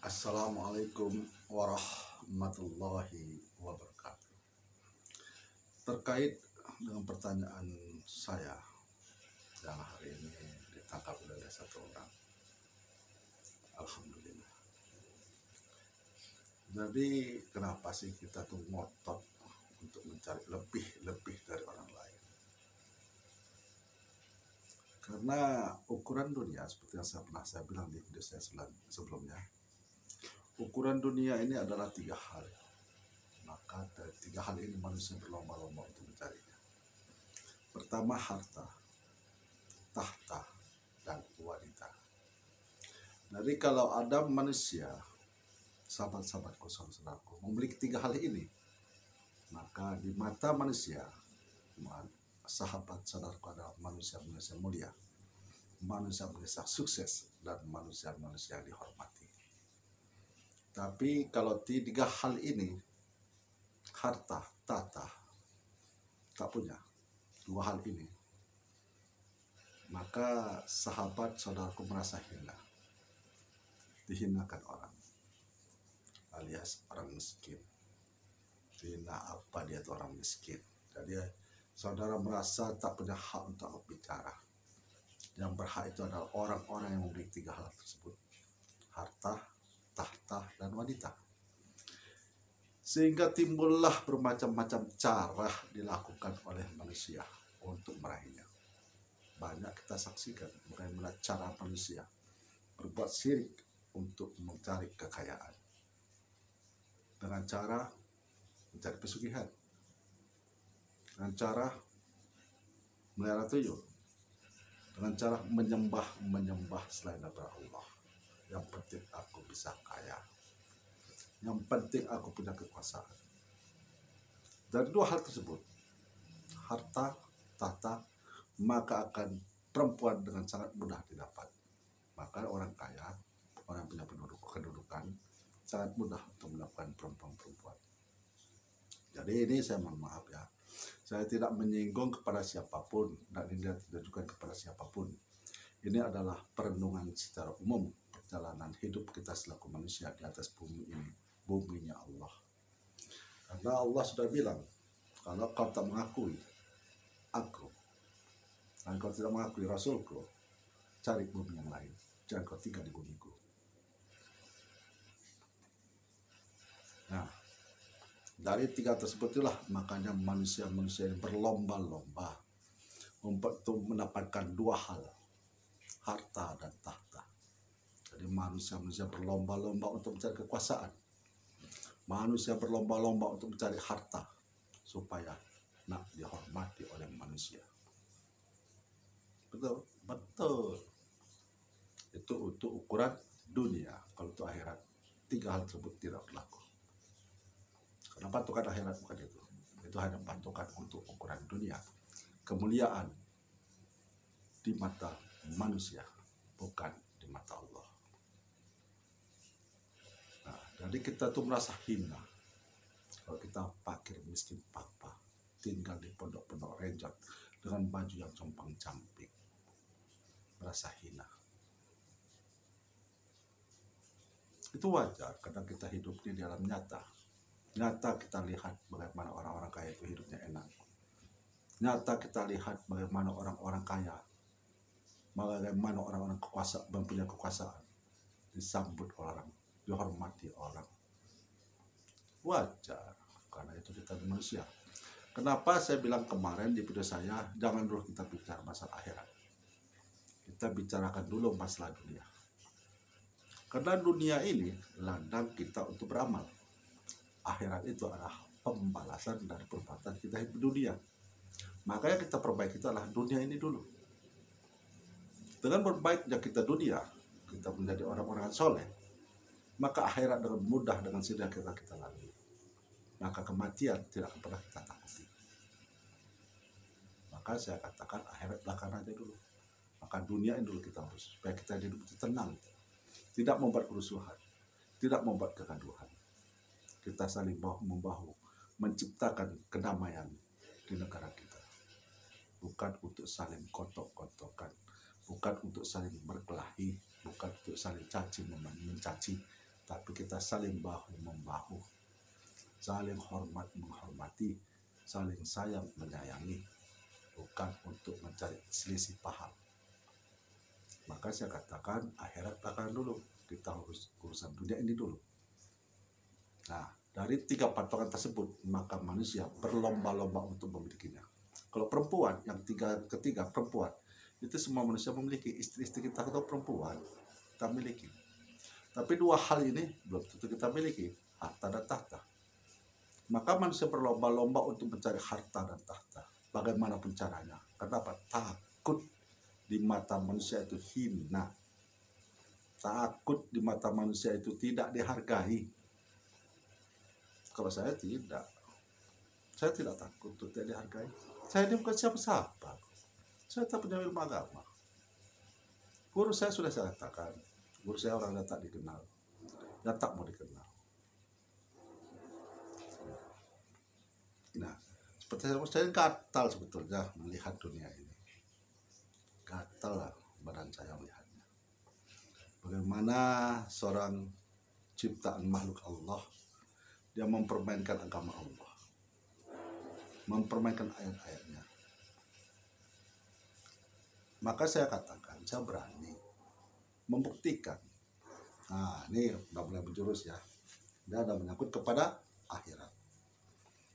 Assalamualaikum warahmatullahi wabarakatuh. Terkait dengan pertanyaan saya yang hari ini ditangkap oleh satu orang, alhamdulillah. Jadi kenapa sih kita tuh ngotot untuk mencari lebih dari orang lain? Karena ukuran dunia seperti yang saya bilang di video saya sebelumnya, ukuran dunia ini adalah 3 hal. Maka dari 3 hal ini manusia berlomba-lomba untuk mencarinya. Pertama, harta, tahta, dan wanita. Jadi kalau ada manusia, sahabat-sahabatku, saudaraku, memiliki 3 hal ini, maka di mata manusia, sahabat saudaraku adalah manusia-manusia mulia, manusia-manusia sukses, dan manusia-manusia dihormati. Tapi kalau 3 hal ini, harta, tahta, tak punya 2 hal ini, maka sahabat saudaraku merasa hina, dihinakan orang, alias orang miskin. Dihina apa dia itu orang miskin. Jadi saudara merasa tak punya hak untuk bicara. Yang berhak itu adalah orang-orang yang memiliki 3 hal tersebut: harta, tahta, dan wanita. Sehingga timbullah bermacam-macam cara dilakukan oleh manusia untuk meraihnya. Banyak kita saksikan bagaimana cara manusia berbuat syirik untuk mencari kekayaan. Dengan cara mencari pesugihan, dengan cara melihara tuyul, dengan cara menyembah selain daripada Allah. Yang penting aku bisa kaya, yang penting aku punya kekuasaan. Dari 2 hal tersebut, harta, tahta, maka akan perempuan dengan sangat mudah didapat. Maka orang kaya, orang punya kedudukan, sangat mudah untuk melakukan perempuan-perempuan. Jadi ini saya mohon maaf ya, saya tidak menyinggung kepada siapapun dan tidak juga kepada siapapun. Ini adalah perenungan secara umum perjalanan hidup kita selaku manusia di atas bumi ini, buminya Allah. Karena Allah sudah bilang, kalau kau tak mengakui aku dan kau tidak mengakui Rasulku, cari bumi yang lain, jangan kau tinggal di bumiku. Nah, dari 3 tersebut itulah makanya manusia-manusia yang berlomba-lomba untuk mendapatkan 2 hal, harta dan tahta. Jadi manusia-manusia berlomba-lomba untuk mencari kekuasaan. Manusia berlomba-lomba untuk mencari harta supaya nak dihormati oleh manusia. Betul, betul. Itu untuk ukuran dunia. Kalau untuk akhirat, 3 hal tersebut tidak berlaku. Karena patokan akhirat bukan itu. Itu hanya patokan untuk ukuran dunia. Kemuliaan di mata manusia, bukan di mata Allah. Nah, jadi kita tuh merasa hina kalau kita fakir miskin papa, tinggal di pondok-pondok renjak dengan baju yang compang-camping, merasa hina. Itu wajar karena kita hidup di dalam nyata. Nyata kita lihat bagaimana orang-orang kaya itu hidupnya enak. Nyata kita lihat bagaimana orang-orang kaya, bagaimana orang-orang mempunyai kekuasaan, disambut orang, dihormati orang. Wajar, karena itu kita manusia. Kenapa saya bilang kemarin di video saya, jangan dulu kita bicara masalah akhirat. Kita bicarakan dulu masalah dunia. Karena dunia ini ladang kita untuk beramal. Akhirat itu adalah pembalasan dari perbuatan kita hidup di dunia. Makanya kita perbaiki itu adalah dunia ini dulu. Dengan berbaiknya kita dunia, kita menjadi orang-orang soleh, maka akhirat dengan mudah dengan sendirinya kita lalui. Maka kematian tidak akan pernah kita takuti. Maka saya katakan akhirat belakangan aja dulu. Maka dunia ini dulu kita harus, supaya kita hidup itu tenang, tidak membuat kerusuhan, tidak membuat kegaduhan. Kita saling bahu-membahu menciptakan kedamaian di negara kita. Bukan untuk saling kotok-kotokan, bukan untuk saling berkelahi, bukan untuk saling mencaci, tapi kita saling bahu membahu, saling hormat menghormati, saling sayang menyayangi, bukan untuk mencari selisih paham. Maka saya katakan akhirat belakangan dulu, kita harus urusan dunia ini dulu. Nah, dari 3 patokan tersebut, maka manusia berlomba-lomba untuk memilikinya. Kalau perempuan, yang ketiga perempuan, itu semua manusia memiliki. Istri-istri kita atau perempuan, kita miliki. Tapi 2 hal ini belum tentu kita miliki, harta dan tahta. Maka manusia berlomba-lomba untuk mencari harta dan tahta, bagaimanapun caranya. Kenapa? Takut di mata manusia itu hina. Takut di mata manusia itu tidak dihargai. Kalau saya tidak. Saya tidak takut untuk tidak dihargai. Saya ini bukan siapa-siapa. Saya tak punya ilmu agama. Guru saya sudah saya katakan. Guru saya orang yang tak dikenal. Dan tak mau dikenal. Nah, seperti saya gatal sebetulnya melihat dunia ini. Gatal lah badan saya melihatnya. Bagaimana seorang ciptaan makhluk Allah, dia mempermainkan agama Allah, mempermainkan ayat-ayatnya. Maka saya katakan, saya berani membuktikan. Nah, ini udah mulai menjurus ya. Dia ada menyangkut kepada akhirat.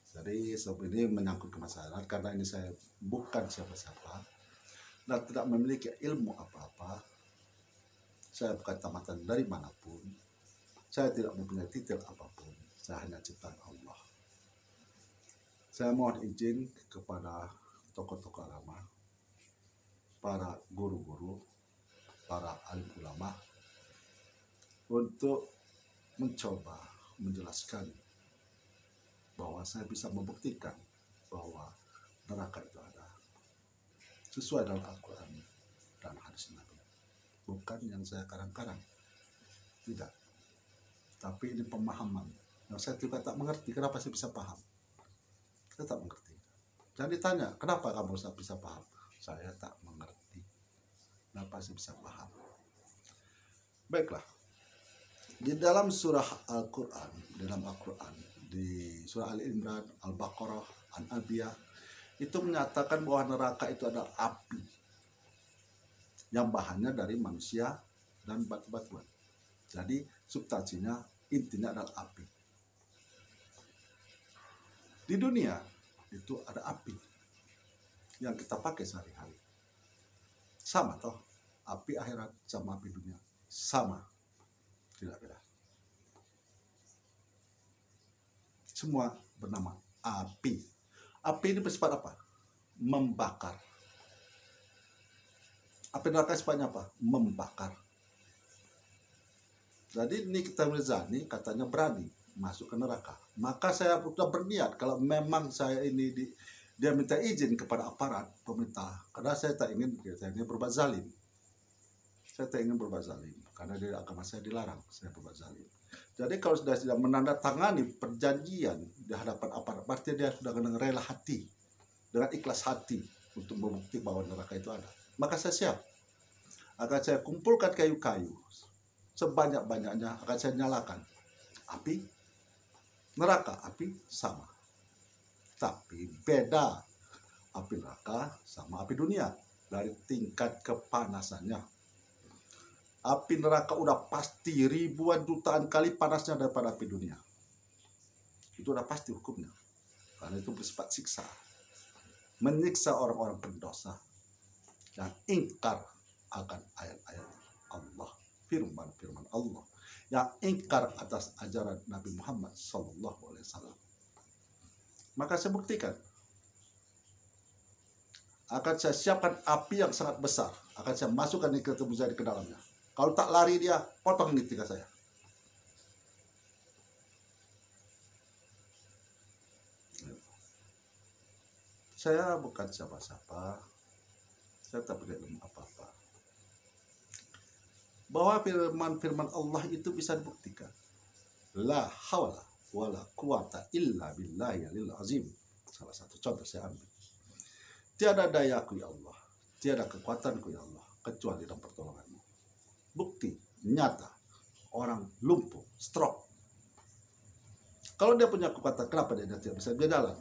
Jadi sebab ini menyangkut ke masyarakat, karena ini saya bukan siapa-siapa dan tidak memiliki ilmu apa-apa. Saya bukan tamatan dari manapun. Saya tidak mempunyai titel apapun. Saya hanya ciptaan Allah. Saya mohon izin kepada tokoh-tokoh agama, para guru-guru, para alim ulama, untuk mencoba menjelaskan bahwa saya bisa membuktikan bahwa neraka itu ada. Sesuai dalam Al-Quran dan hadis Nabi. Bukan yang saya karang-karang. Tidak. Tapi ini pemahaman. Nah, saya juga tak mengerti kenapa saya bisa paham. Saya tak mengerti. Jangan ditanya, kenapa kamu bisa paham? Saya tak mengerti. Kenapa saya bisa paham? Baiklah. Di dalam surah Al-Quran, di surah Al-Imran, Al-Baqarah, An-Nabiyah, itu menyatakan bahwa neraka itu adalah api yang bahannya dari manusia dan batu-batuan. Jadi substansinya, intinya adalah api. Di dunia itu ada api yang kita pakai sehari-hari. Sama toh, api akhirat sama api dunia. Sama. Tidak beda. Semua bernama api. Api ini bersifat apa? Membakar. Api neraka sifatnya apa? Membakar. Jadi ini kita Mirzani katanya berani masuk ke neraka. Maka saya sudah berniat kalau memang saya ini dia minta izin kepada aparat pemerintah, karena saya ingin berbuat zalim. Saya tak ingin berbuat zalim karena di agama saya dilarang saya berbuat zalim. Jadi kalau sudah menandatangani perjanjian di hadapan aparat, berarti dia sudah dengan rela hati, dengan ikhlas hati untuk membukti bahwa neraka itu ada. Maka saya siap. Akan saya kumpulkan kayu-kayu sebanyak-banyaknya, akan saya nyalakan. Api, neraka, api sama. Tapi beda api neraka sama api dunia dari tingkat kepanasannya. Api neraka udah pasti ribuan jutaan kali panasnya daripada api dunia. Itu udah pasti hukumnya. Karena itu bersifat siksa. Menyiksa orang-orang pendosa yang ingkar akan ayat-ayat Allah. Firman-firman Allah. Yang ingkar atas ajaran Nabi Muhammad SAW. Maka saya buktikan. Akan saya siapkan api yang sangat besar. Akan saya masukkan ke tubuh saya ke dalamnya. Kalau tak lari dia, potong di tiga saya. Saya bukan siapa-siapa. Saya tak punya ilmu apa-apa. Bahwa firman-firman Allah itu bisa dibuktikan. La hawla wala quwata illa billahil azim. Salah satu contoh saya ambil. Tiada dayaku ya Allah, tiada kekuatanku ya Allah, kecuali dalam pertolonganmu. Bukti nyata orang lumpuh, stroke. Kalau dia punya kekuatan, kenapa dia tidak bisa berjalan?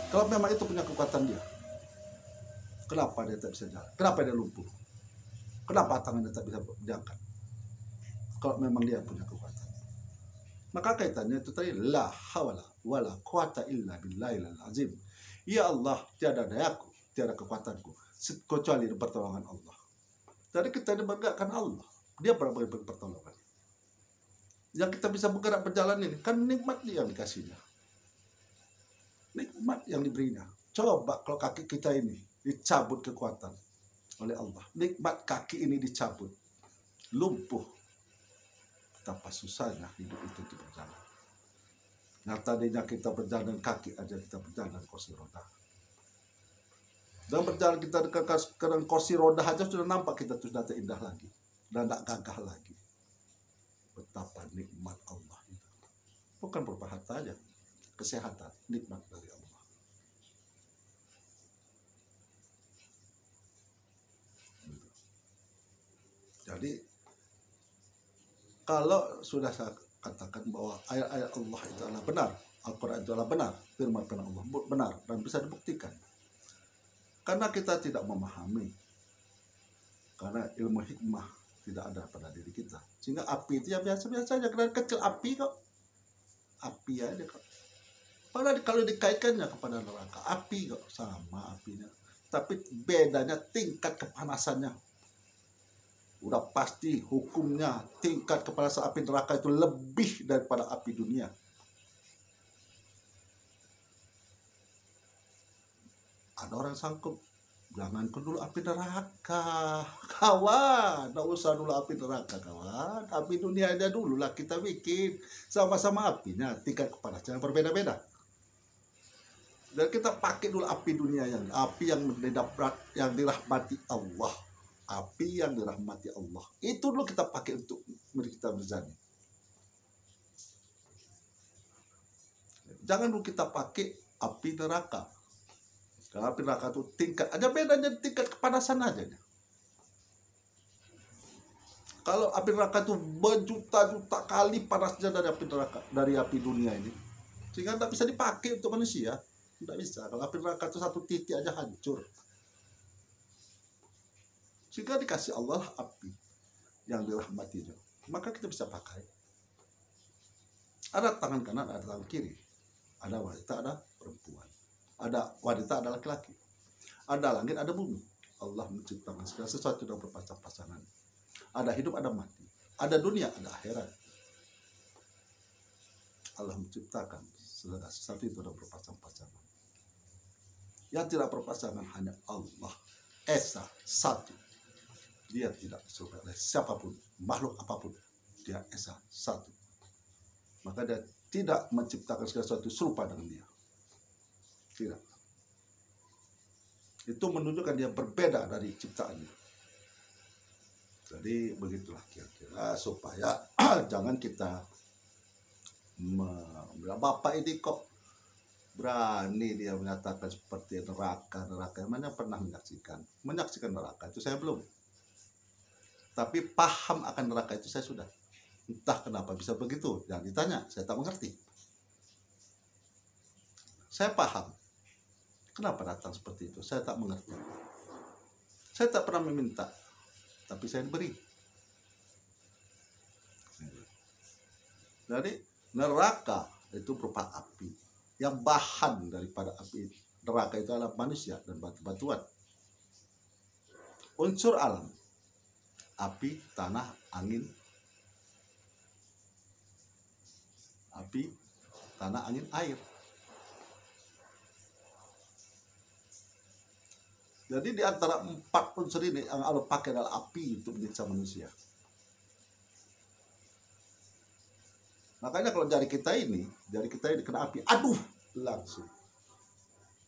Kalau memang itu punya kekuatan dia, kenapa dia tidak bisa jalan? Kenapa dia lumpuh? Kenapa tangannya tak bisa diangkat? Kalau memang dia punya kekuatan. Maka kaitannya itu tadi, la hawla wala quwata illa billahil azim. Ya Allah, tiada dayaku, tiada kekuatanku kecuali pertolongan Allah. Jadi kita dibanggakan Allah. Dia berbagi pertolongan. Yang kita bisa bergerak berjalan ini kan nikmat yang dikasihnya. Nikmat yang diberinya. Coba kalau kaki kita ini dicabut kekuatan oleh Allah. Nikmat kaki ini dicabut. Lumpuh. Betapa susahnya hidup itu untuk berjalan. Nah tadinya kita berjalan kaki aja, kita berjalan kursi roda. Dan berjalan kita dengan kursi roda aja sudah nampak kita sudah terindah lagi. Dan tidak gagah lagi. Betapa nikmat Allah itu. Bukan berupa harta aja. Kesehatan, nikmat dari Allah. Jadi kalau sudah saya katakan bahwa ayat-ayat Allah itu adalah benar, Al-Quran itu adalah benar, firman Allah benar dan bisa dibuktikan. Karena kita tidak memahami, karena ilmu hikmah tidak ada pada diri kita. Sehingga api itu ya biasa-biasa aja, karena kecil api kok. Api aja kok. Padahal kalau dikaitkannya kepada neraka, api kok sama apinya. Tapi bedanya tingkat kepanasannya. Udah pasti hukumnya tingkat kepanasan api neraka itu lebih daripada api dunia. Ada orang sanggup, jangan dulu api neraka, kawan. Tidak usah dulu api neraka, kawan. Api dunia aja dulu lah kita bikin. Sama-sama apinya, tingkat kepanasan berbeda-beda. Dan kita pakai dulu api dunia yang api yang dirahmati Allah. Api yang dirahmati Allah. Itu dulu kita pakai untuk kita berjalan. Jangan dulu kita pakai api neraka. Karena api neraka itu tingkat, ada bedanya tingkat kepanasan aja. Kalau api neraka itu berjuta-juta kali panasnya dari api neraka, dari api dunia ini. Sehingga tidak bisa dipakai untuk manusia. Tidak bisa. Kalau api neraka itu satu titik aja hancur. Jika dikasih Allah api yang dirahmatinya, maka kita bisa pakai. Ada tangan kanan, ada tangan kiri. Ada wanita, ada perempuan. Ada wanita, ada laki-laki. Ada langit, ada bumi. Allah menciptakan segala sesuatu yang berpasang-pasangan. Ada hidup, ada mati. Ada dunia, ada akhirat. Allah menciptakan segala sesuatu itu yang berpasang-pasangan. Yang tidak berpasangan hanya Allah. Esa, satu. Dia tidak serupa oleh siapapun, makhluk apapun. Dia Esa, satu. Maka dia tidak menciptakan segala sesuatu serupa dengan dia. Tidak. Itu menunjukkan dia berbeda dari ciptaannya. Jadi begitulah kira-kira supaya jangan kita Bapak ini kok berani dia menyatakan seperti neraka. Mana pernah menyaksikan neraka itu saya belum. Tapi paham akan neraka itu saya sudah. Entah kenapa bisa begitu. Jangan ditanya, saya tak mengerti. Saya paham. Kenapa datang seperti itu? Saya tak mengerti. Saya tak pernah meminta. Tapi saya diberi. Jadi neraka itu berupa api. Yang bahan daripada api neraka itu adalah manusia dan batu-batuan. Unsur alam. Api, tanah, angin. Api, tanah, angin, air. Jadi di antara 4 unsur ini yang Allah pakai adalah api untuk menyiksa manusia. Makanya kalau jari kita ini kena api, aduh, langsung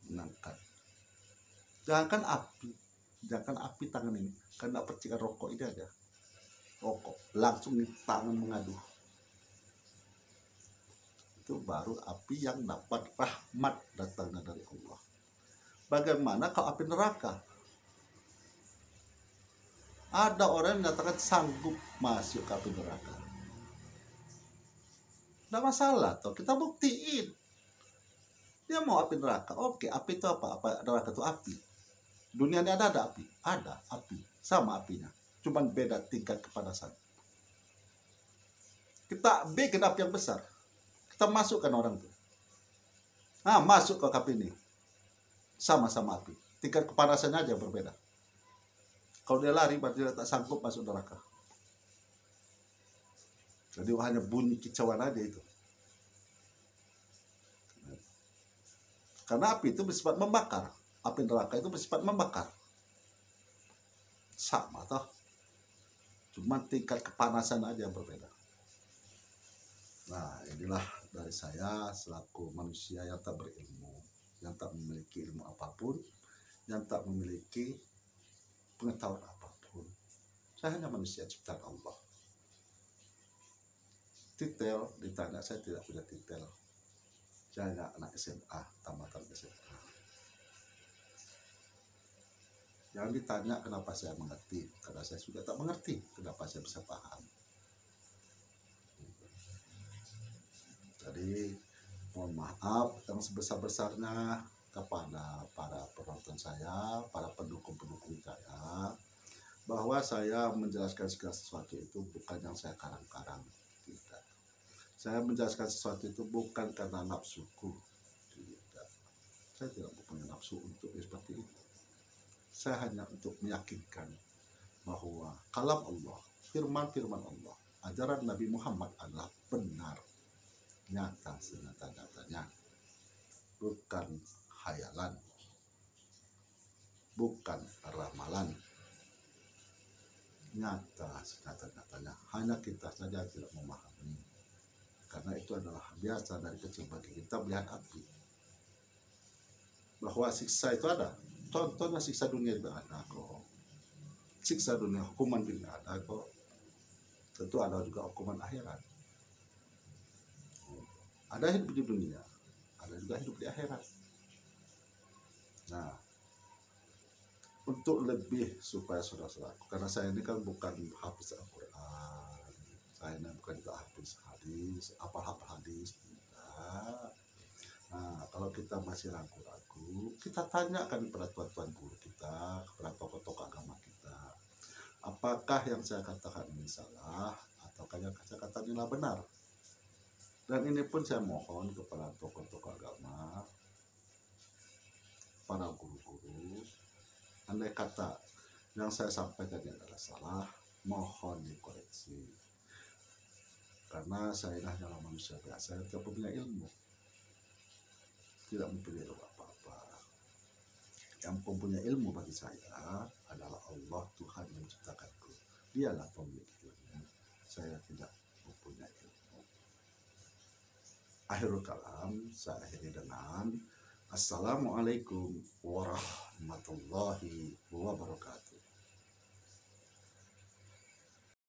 menangkat. Jangan api tangan ini, karena percikan rokok ini aja. Rokok, langsung di tangan mengadu. Itu baru api yang dapat rahmat datangnya dari Allah. Bagaimana kalau api neraka? Ada orang yang menyatakan sanggup masuk ke api neraka. Tidak masalah toh, kita buktiin. Dia mau api neraka. Oke, api itu apa? Apa neraka itu api. Dunia ini ada api. Ada api. Sama apinya. Cuman beda tingkat kepanasan. Kita bikin api yang besar. Kita masukkan orang itu. Nah, masuk ke api ini. Sama-sama api. Tingkat kepanasannya aja berbeda. Kalau dia lari, berarti dia tak sanggup masuk neraka. Jadi hanya bunyi kicauan aja itu. Karena api itu bersifat membakar. Api neraka itu bersifat membakar. Sama toh. Cuma tingkat kepanasan aja yang berbeda. Nah, inilah dari saya selaku manusia yang tak berilmu, yang tak memiliki ilmu apapun, yang tak memiliki pengetahuan apapun. Saya hanya manusia ciptaan Allah. Titel ditanya, saya tidak punya titel. Saya hanya anak SMA, tamatan SMA. Jangan ditanya kenapa saya mengerti, karena saya sudah tak mengerti kenapa saya bisa paham. Jadi mohon maaf yang sebesar-besarnya kepada para penonton saya, para pendukung-pendukung saya, bahwa saya menjelaskan segala sesuatu itu bukan yang saya karang-karang. Tidak. Saya menjelaskan sesuatu itu bukan karena nafsuku. Tidak. Saya tidak punya nafsu untuk seperti itu. Saya hanya untuk meyakinkan bahwa kalam Allah, firman-firman Allah, ajaran Nabi Muhammad adalah benar, nyata senyata-nyatanya, bukan khayalan, bukan ramalan, nyata senyata-nyatanya. Hanya kita saja tidak memahami, karena itu adalah biasa dari kecil bagi kita melihat api, bahwa siksa itu ada. Contohnya siksa dunia juga ada kok, siksa dunia, hukuman dunia ada kok. Tentu ada juga hukuman akhirat. Ada hidup di dunia, ada juga hidup di akhirat. Nah, untuk lebih supaya saudara-saudaraku, karena saya ini kan bukan hafiz Al-Quran, saya ini bukan juga hafiz hadis, apa hadis, tidak. Nah, kalau kita masih ragu-ragu, kita tanyakan kepada tuan-tuan guru kita, kepada tokoh-tokoh agama kita, apakah yang saya katakan ini salah, ataukah yang saya katakan ini benar. Dan ini pun saya mohon kepada tokoh-tokoh agama, para guru-guru, andai kata yang saya sampaikan adalah salah, mohon dikoreksi. Karena saya hanyalah manusia biasa yang tidak punya ilmu, tidak mempunyai ilmu apa-apa. Yang mempunyai ilmu bagi saya adalah Allah, Tuhan yang menciptakanku. Dialah pemilik ilmu. Saya tidak mempunyai ilmu. Akhirul kalam, saya akhiri dengan Assalamualaikum warahmatullahi wabarakatuh.